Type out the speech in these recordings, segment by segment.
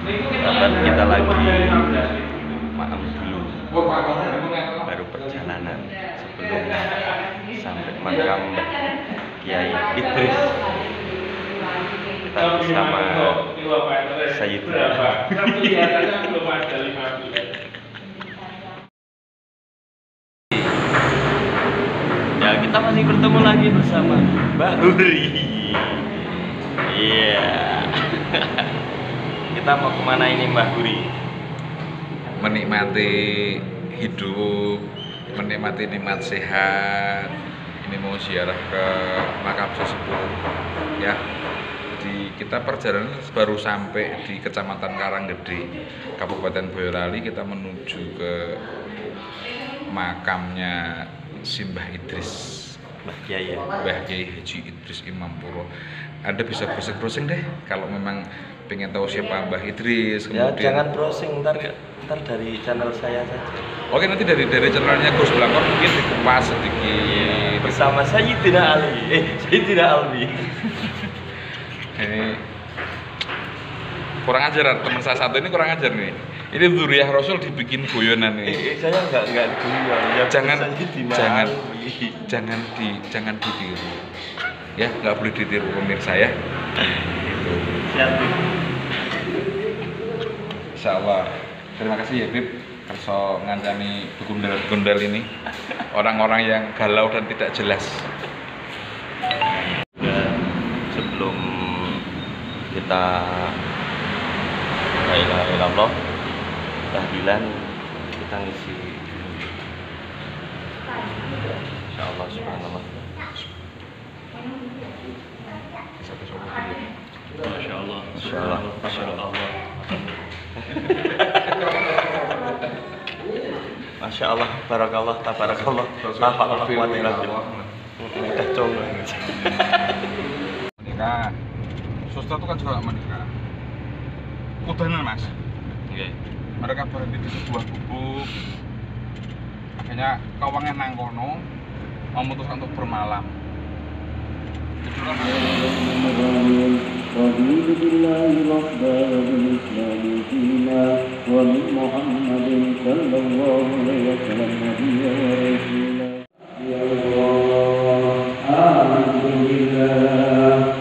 Kapan kita lagi maaf dulu, baru perjalanan sebelum sampai makam Kiai Idris. Kita bersama Sayyidina. Ya, kita masih bertemu lagi bersama Mbak Huri. Iya. Kita mau kemana ini Mbak Huri? Menikmati hidup, menikmati nikmat sehat. Ini mau ziarah ke makam sesepuh, ya. Jadi kita perjalanan baru sampai di Kecamatan Karanggede, Kabupaten Boyolali. Kita menuju ke makamnya Simbah Idris, Mbah Kiai ya? Mbah Kiai Haji Idris Imam Puro. Anda bisa browsing deh kalau memang pengen tahu siapa Mbah Idris. Ya, Kemudian jangan browsing, ntar dari channel saya saja. oke, nanti dari channelnya Gus Blangkon mungkin dikupas sedikit Bersama Sayyidina Ali. Sayyidina Alwi. Ini kurang ajar, teman saya satu ini kurang ajar nih. Ini Dzurriyyah Rasul dibikin guyonan nih. Saya enggak guyon. Ya, jangan ditiru. Ya, nggak boleh ditiru pemirsa ya. Itu. Siap. Insyaallah. Terima kasih ya Bib, kerso ngancani begundal ini. Orang-orang yang galau dan tidak jelas. Dan sebelum kita la ilaha illallah tahlilan, kita ngisi insyaallah subhanallah. Masyaallah. Masyaallah. Masyaallah. Masya Allah, barakallah, tabarakallah, la haula wala quwwata illa billah. Udah cong. Menikah, suster itu kan juga menikah. Udahan mas. Oke. Mereka berhenti di sebuah gubuk. Akhirnya kawangan nang kono memutuskan untuk bermalam. رضيت بالله ربا وبالإسلام دينا ومن محمد صلى الله عليه وسلم نبيا ورسولا يا الله آمنت بالله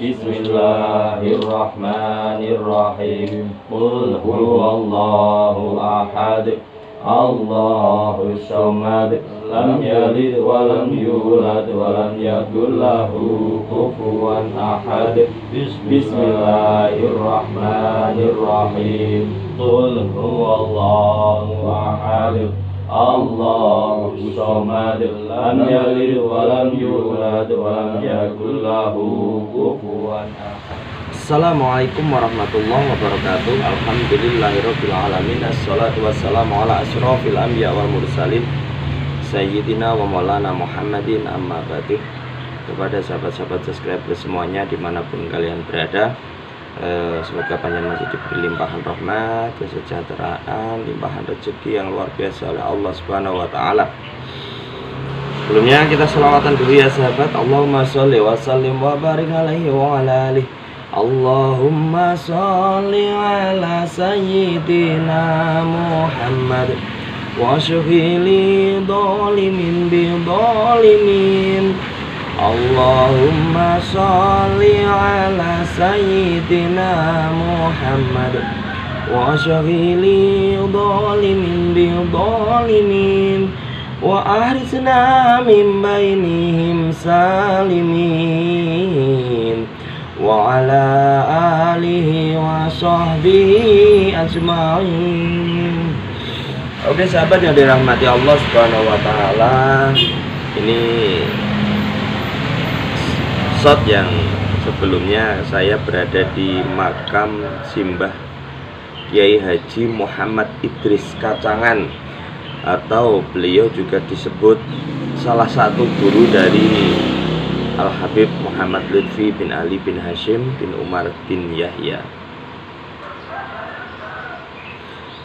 Bismillahirrahmanirrahim. Qul huwallahu ahad. Allahus samad. Lam yalid wa lam yulad wa lam yakul lahu kufuwan ahad. Bismillahirrahmanirrahim. Qul huwallahu ahad. Allahu Samad lam yalid wa lam yulad wa lam yakul lahu kufuwan ahad. Assalamualaikum warahmatullahi wabarakatuh. Alhamdulillahirabbil alamin. Assalatu wassalamu ala asyrofil anbiya wal mursalin Sayyidina wa maulana Muhammadin, amma ba'du. Kepada sahabat-sahabat subscriber semuanya dimanapun kalian berada, semoga panjenengan masih diberi limpahan rahmat, kesejahteraan, limpahan rezeki yang luar biasa oleh Allah Subhanahu wa taala. Sebelumnya kita selawatan dulu ya sahabat. Allahumma sholli wa sallim wa barik alaihi wa ala alihi. Allahumma sholli ala sayyidina Muhammad wa syuhili dhalimin bi dhalimin. Allahumma sholli ala sayyidina Muhammad wa syuhili dhalimin bi dhalimin wa ahrisna min bainihim salimin wa ala alihi wa sahbihi ajma'in. Oke sahabat yang dirahmati Allah Subhanahu wa taala, ini shot yang sebelumnya saya berada di makam simbah Kiai Haji Muhammad Idris Kacangan, atau beliau juga disebut salah satu guru dari Al-Habib Muhammad Lutfi bin Ali bin Hashim bin Umar bin Yahya.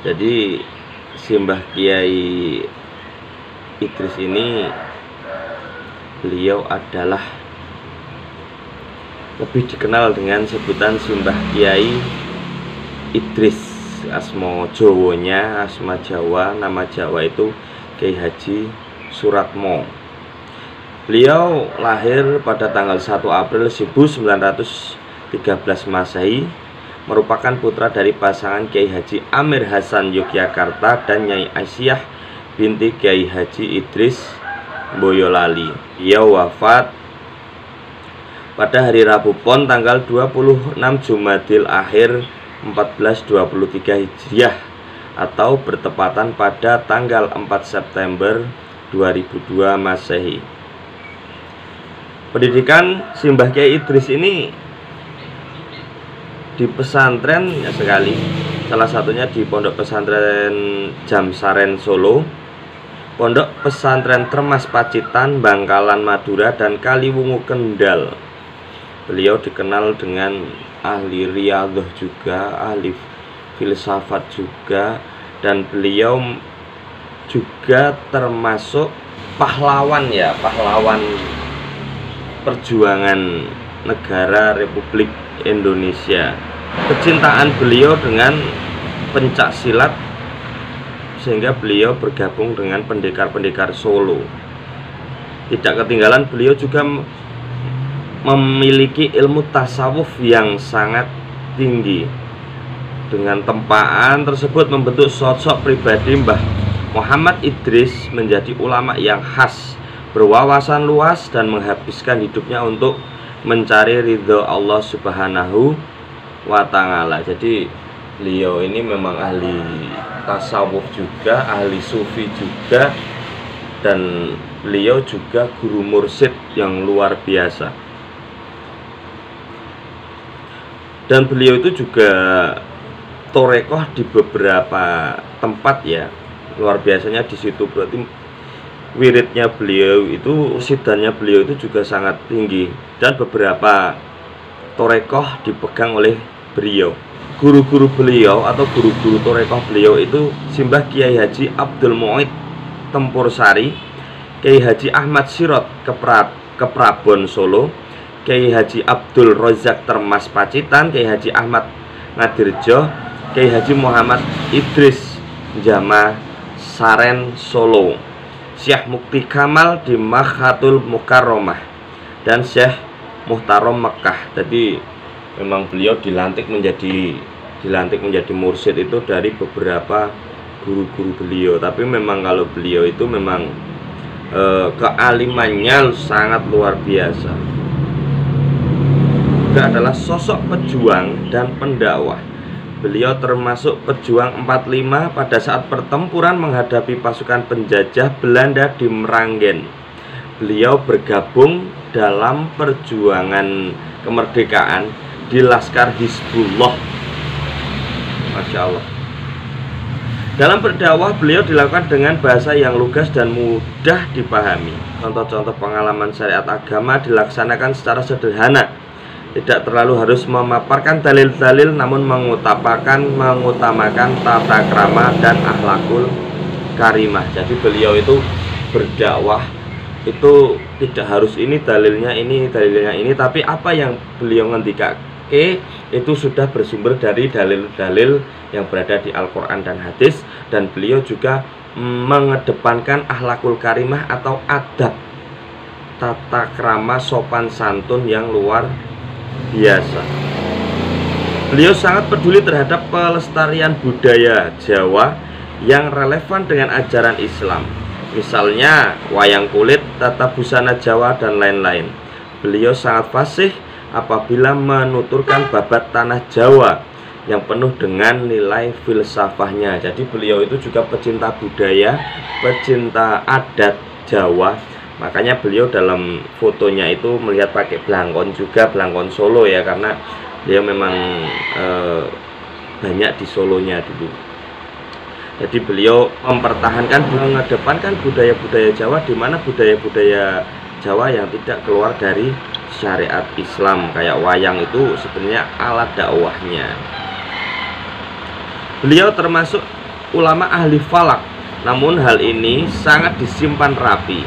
Jadi simbah Kiai Idris ini, beliau adalah lebih dikenal dengan sebutan simbah Kiai Idris. Asma Jawanya, asma Jawa, nama Jawa itu Kiai Haji Suratmo. Beliau lahir pada tanggal 1 April 1913 Masehi, merupakan putra dari pasangan Kiai Haji Amir Hasan Yogyakarta dan Nyai Aisyah binti Kiai Haji Idris Boyolali. Ia wafat pada hari Rabu Pon tanggal 26 Jumadil Akhir 1423 Hijriah, atau bertepatan pada tanggal 4 September 2002 Masehi. Pendidikan simbah Kiai Idris ini di pesantren ya sekali, salah satunya di Pondok Pesantren Jamsaren Solo, Pondok Pesantren Termas Pacitan, Bangkalan Madura, dan Kaliwungu Kendal. Beliau dikenal dengan ahli riyadhah juga, ahli filsafat juga, dan beliau juga termasuk pahlawan ya, pahlawan perjuangan negara Republik Indonesia. Kecintaan beliau dengan pencak silat sehingga beliau bergabung dengan pendekar-pendekar Solo. Tidak ketinggalan beliau juga memiliki ilmu tasawuf yang sangat tinggi. Dengan tempaan tersebut membentuk sosok pribadi Mbah Muhammad Idris menjadi ulama yang khas, berwawasan luas, dan menghabiskan hidupnya untuk mencari ridho Allah Subhanahu wa ta'ala. Jadi beliau ini memang ahli tasawuf juga, ahli sufi juga, dan beliau juga guru mursyid yang luar biasa. Dan beliau itu juga torekoh di beberapa tempat ya, luar biasanya di situ. Berarti wiridnya beliau itu, sidannya beliau itu juga sangat tinggi, dan beberapa torekoh dipegang oleh beliau. Guru-guru beliau atau guru-guru torekoh beliau itu simbah Kiai Haji Abdul Mu'id Tempur Sari, Kiai Haji Ahmad Sirot Keprabon Solo, Kiai Haji Abdul Rozak Termas Pacitan, Kiai Haji Ahmad Ngadirjo, Kiai Haji Muhammad Idris Jama Saren Solo, Syekh Mukti Kamal di Makhatul Mukarromah, dan Syekh Muhtarom Mekah. Jadi memang beliau dilantik menjadi mursyid itu dari beberapa guru-guru beliau. Tapi memang kalau beliau itu memang kealimannya sangat luar biasa. Adalah sosok pejuang dan pendakwah. Beliau termasuk pejuang 45 pada saat pertempuran menghadapi pasukan penjajah Belanda di Meranggen. Beliau bergabung dalam perjuangan kemerdekaan di Laskar Hizbullah. Masya Allah. Dalam berdakwah beliau dilakukan dengan bahasa yang lugas dan mudah dipahami. Contoh-contoh pengalaman syariat agama dilaksanakan secara sederhana, tidak terlalu harus memaparkan dalil-dalil, namun mengutamakan tata krama dan akhlakul karimah. Jadi beliau itu berdakwah itu tidak harus ini dalilnya ini, tapi apa yang beliau ngendikake itu sudah bersumber dari dalil-dalil yang berada di Al-Quran dan hadis. Dan beliau juga mengedepankan akhlakul karimah atau adab, tata krama sopan santun yang luar biasa. Beliau sangat peduli terhadap pelestarian budaya Jawa yang relevan dengan ajaran Islam, misalnya wayang kulit, tata busana Jawa, dan lain-lain. Beliau sangat fasih apabila menuturkan babat tanah Jawa yang penuh dengan nilai filsafahnya. Jadi beliau itu juga pecinta budaya, pecinta adat Jawa. Makanya beliau dalam fotonya itu melihat pakai belangkon juga, belangkon Solo ya, karena beliau memang banyak di Solonya dulu. Jadi beliau mempertahankan, mengedepankan budaya-budaya Jawa, di mana budaya-budaya Jawa yang tidak keluar dari syariat Islam. Kayak wayang itu sebenarnya alat dakwahnya. Beliau termasuk ulama ahli falak, namun hal ini sangat disimpan rapi.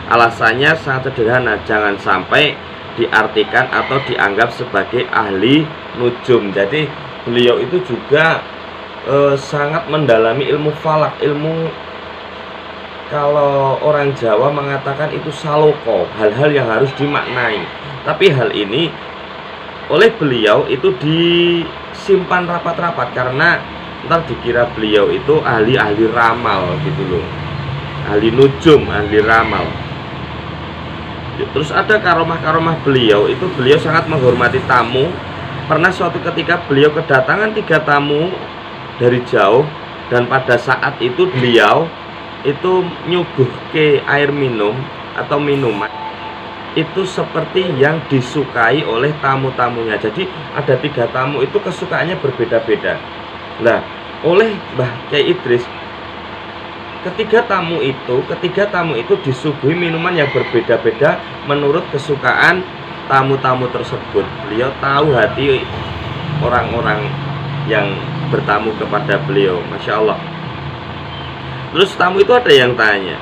Alasannya sangat sederhana, jangan sampai diartikan atau dianggap sebagai ahli nujum. Jadi beliau itu juga sangat mendalami ilmu falak, ilmu, kalau orang Jawa mengatakan itu saloko, hal-hal yang harus dimaknai. Tapi hal ini oleh beliau itu disimpan rapat-rapat, karena ntar dikira beliau itu ahli ramal gitu loh, ahli nujum, ahli ramal. Terus ada karomah-karomah beliau itu, beliau sangat menghormati tamu. Pernah suatu ketika beliau kedatangan 3 tamu dari jauh, dan pada saat itu beliau itu nyuguh ke air minum atau minuman itu seperti yang disukai oleh tamu-tamunya. Jadi ada 3 tamu itu kesukaannya berbeda-beda. Nah, oleh Mbah Kyai Idris, ketiga tamu itu disuguhi minuman yang berbeda-beda menurut kesukaan tamu-tamu tersebut. Beliau tahu hati orang-orang yang bertamu kepada beliau, Masya Allah. Terus tamu itu ada yang tanya,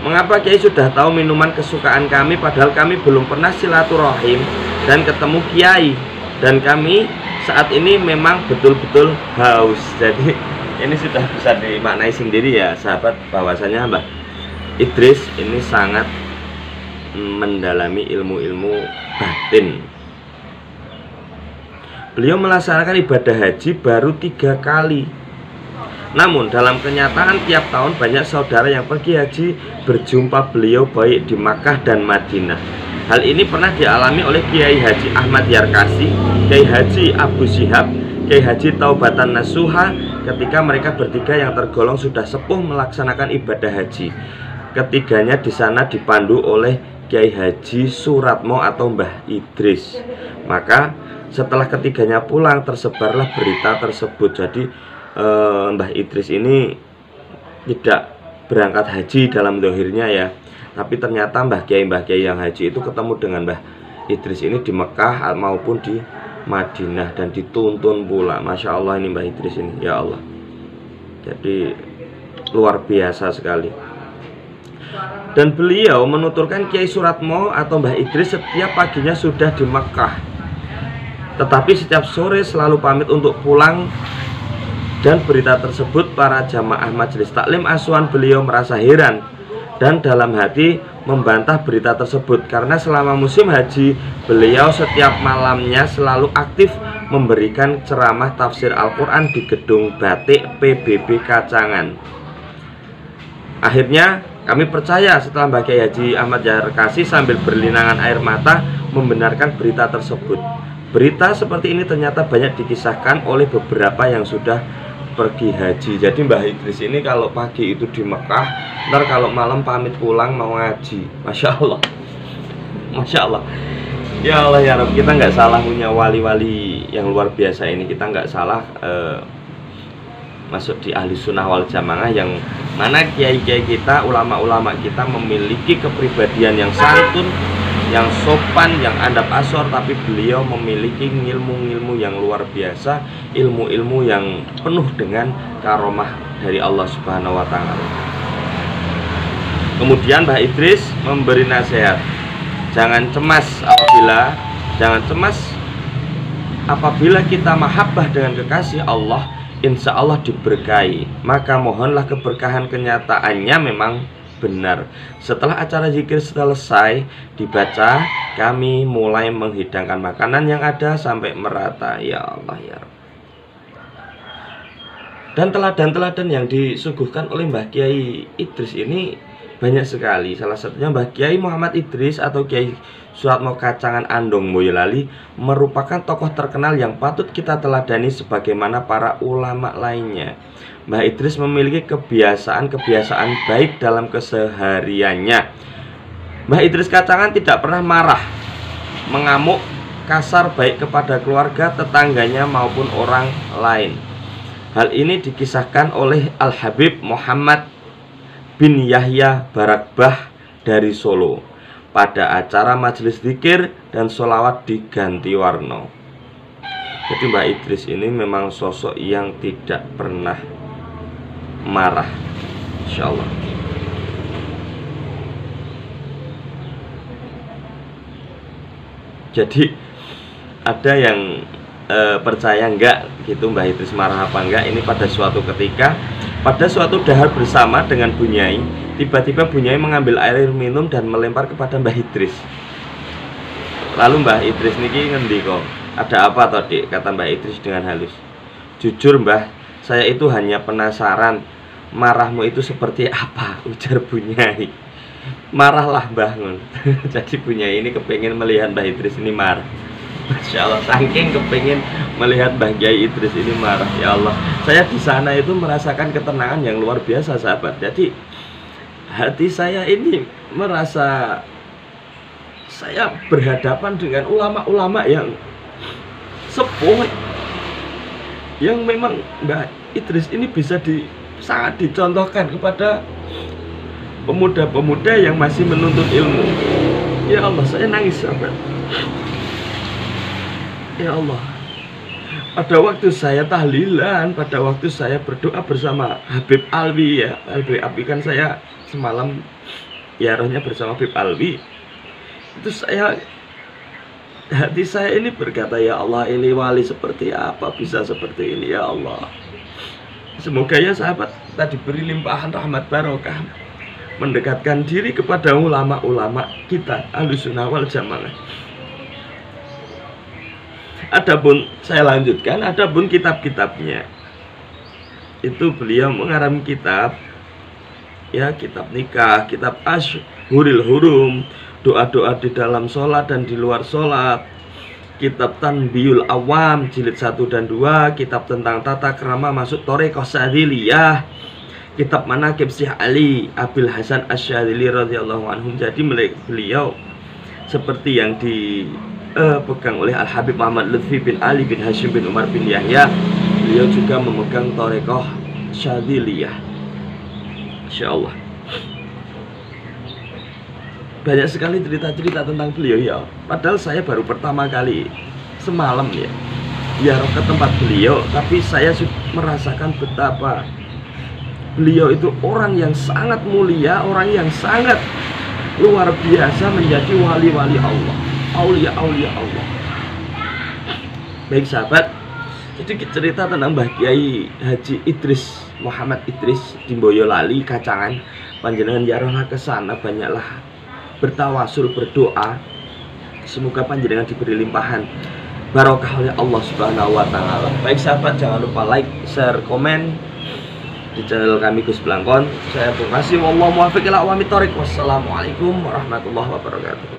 mengapa Kiai sudah tahu minuman kesukaan kami, padahal kami belum pernah silaturahim dan ketemu Kiai, dan kami saat ini memang betul-betul haus. Jadi ini sudah bisa dimaknai sendiri ya sahabat, bahwasanya Mbah Idris ini sangat mendalami ilmu-ilmu batin. Beliau melaksanakan ibadah haji baru 3 kali. Namun dalam kenyataan tiap tahun banyak saudara yang pergi haji berjumpa beliau baik di Makkah dan Madinah. Hal ini pernah dialami oleh Kiai Haji Ahmad Yarkasi, Kiai Haji Abu Syihab, Kiai Haji Taubatan Nasuha, ketika mereka bertiga yang tergolong sudah sepuh melaksanakan ibadah haji. Ketiganya di sana dipandu oleh Kiai Haji Suratmo atau Mbah Idris. Maka setelah ketiganya pulang, tersebarlah berita tersebut. Jadi Mbah Idris ini tidak berangkat haji dalam zahirnya ya, tapi ternyata Mbah Kiai yang haji itu ketemu dengan Mbah Idris ini di Mekah maupun di Madinah, dan dituntun pula. Masya Allah ini Mbah Idris ini, ya Allah. Jadi luar biasa sekali. Dan beliau menuturkan Kiai Suratmo atau Mbah Idris setiap paginya sudah di Mekah, tetapi setiap sore selalu pamit untuk pulang. Dan berita tersebut para jamaah majelis taklim asuhan beliau merasa heran dan dalam hati membantah berita tersebut, karena selama musim haji beliau setiap malamnya selalu aktif memberikan ceramah tafsir Al-Quran di gedung batik PBB Kacangan. Akhirnya kami percaya setelah Mbah Kiai Haji Ahmad Yarkasi sambil berlinangan air mata membenarkan berita tersebut. Berita seperti ini ternyata banyak dikisahkan oleh beberapa yang sudah pergi haji. Jadi Mbah Idris ini kalau pagi itu di Mekah, ntar kalau malam pamit pulang mau ngaji. Masya Allah, Masya Allah. Ya Allah ya Rabb, kita nggak salah punya wali-wali yang luar biasa ini. Kita nggak salah masuk di ahli sunnah wal jamaah, yang mana kiai-kiai kita, ulama-ulama kita memiliki kepribadian yang santun, yang sopan, yang adab asor, tapi beliau memiliki ilmu-ilmu yang luar biasa, ilmu-ilmu yang penuh dengan karomah dari Allah Subhanahu wa Ta'ala. Kemudian Mbah Idris memberi nasihat, jangan cemas apabila kita mahabbah dengan kekasih Allah, insya Allah diberkahi. Maka mohonlah keberkahan, kenyataannya memang benar. Setelah acara zikir selesai dibaca, kami mulai menghidangkan makanan yang ada sampai merata. Ya Allah ya Rabb. Dan teladan-teladan yang disuguhkan oleh Mbah Kiai Idris ini banyak sekali. Salah satunya Mbah Kiai Muhammad Idris atau Kiai Suatmo Kacangan Andong Boyolali merupakan tokoh terkenal yang patut kita teladani sebagaimana para ulama lainnya. Mbah Idris memiliki kebiasaan baik dalam kesehariannya. Mbah Idris Kacangan tidak pernah marah, mengamuk, kasar baik kepada keluarga, tetangganya maupun orang lain. Hal ini dikisahkan oleh Al-Habib Muhammad bin Yahya Barakbah dari Solo pada acara majelis zikir dan sholawat di Gantiwarno. Jadi Mbah Idris ini memang sosok yang tidak pernah marah, insya Allah. Jadi ada yang percaya enggak gitu Mbah Idris marah apa enggak. Ini pada suatu ketika, pada suatu dahar bersama dengan Bunyai, tiba-tiba Bunyai mengambil air minum dan melempar kepada Mbah Idris. Lalu Mbah Idris niki ngendi kok, ada apa tadi? Kata Mbah Idris dengan halus, jujur Mbah, saya itu hanya penasaran marahmu itu seperti apa, ujar Bunyai. Marahlah Mbah. Jadi Bunyai ini kepengen melihat Mbah Idris ini marah. Masya Allah, saking kepengen melihat Mbah Kiai Idris ini marah. Ya Allah, saya di sana itu merasakan ketenangan yang luar biasa sahabat. Jadi hati saya ini merasa saya berhadapan dengan ulama-ulama yang sepuh, yang memang Mbah Idris ini bisa sangat dicontohkan kepada pemuda-pemuda yang masih menuntut ilmu. Ya Allah, saya nangis sahabat. Ya Allah, pada waktu saya tahlilan, pada waktu saya berdoa bersama Habib Alwi, ya Habib Alwi kan saya semalam ya rohnya bersama Habib Alwi, itu hati saya ini berkata, ya Allah, ini wali seperti apa bisa seperti ini, ya Allah. Semoga ya sahabat kita diberi limpahan rahmat barokah, mendekatkan diri kepada ulama-ulama kita Ahlussunnah wal Jamaah. Adapun saya lanjutkan, adapun kitab-kitabnya itu beliau mengarang kitab, ya kitab nikah, kitab Ashhurul Hurum, doa-doa di dalam sholat dan di luar sholat, kitab Tanbihul Awam jilid 1 dan 2, kitab tentang tata krama masuk Thariqah Syadziliyah, kitab Manaqib Syekh Ali Abil Hasan Asy-Syadzili radhiyallahu anhum. Jadi beliau seperti yang dipegang oleh Al-Habib Muhammad Lutfi bin Ali bin Hashim bin Umar bin Yahya, beliau juga memegang Thariqah Syadziliyah. Insya Allah banyak sekali cerita-cerita tentang beliau ya. Padahal saya baru pertama kali semalam ya ke tempat beliau, tapi saya merasakan betapa beliau itu orang yang sangat mulia, orang yang sangat luar biasa, menjadi wali-wali Allah, aulia-aulia Allah. Baik sahabat, jadi cerita tentang Mbah Kiai Haji Idris Muhammad Idris di Boyolali Kacangan, panjenengan yarohlah ke sana, banyaklah bertawasul, berdoa, semoga panjenengan diberi limpahan barokah oleh Allah Subhanahu wa Ta'ala. Baik sahabat, jangan lupa like, share, komen di channel kami Gus Blangkon. Saya terima kasih. Wallahu muwaffiq ila aqwamit thoriq. Wassalamualaikum warahmatullahi wabarakatuh.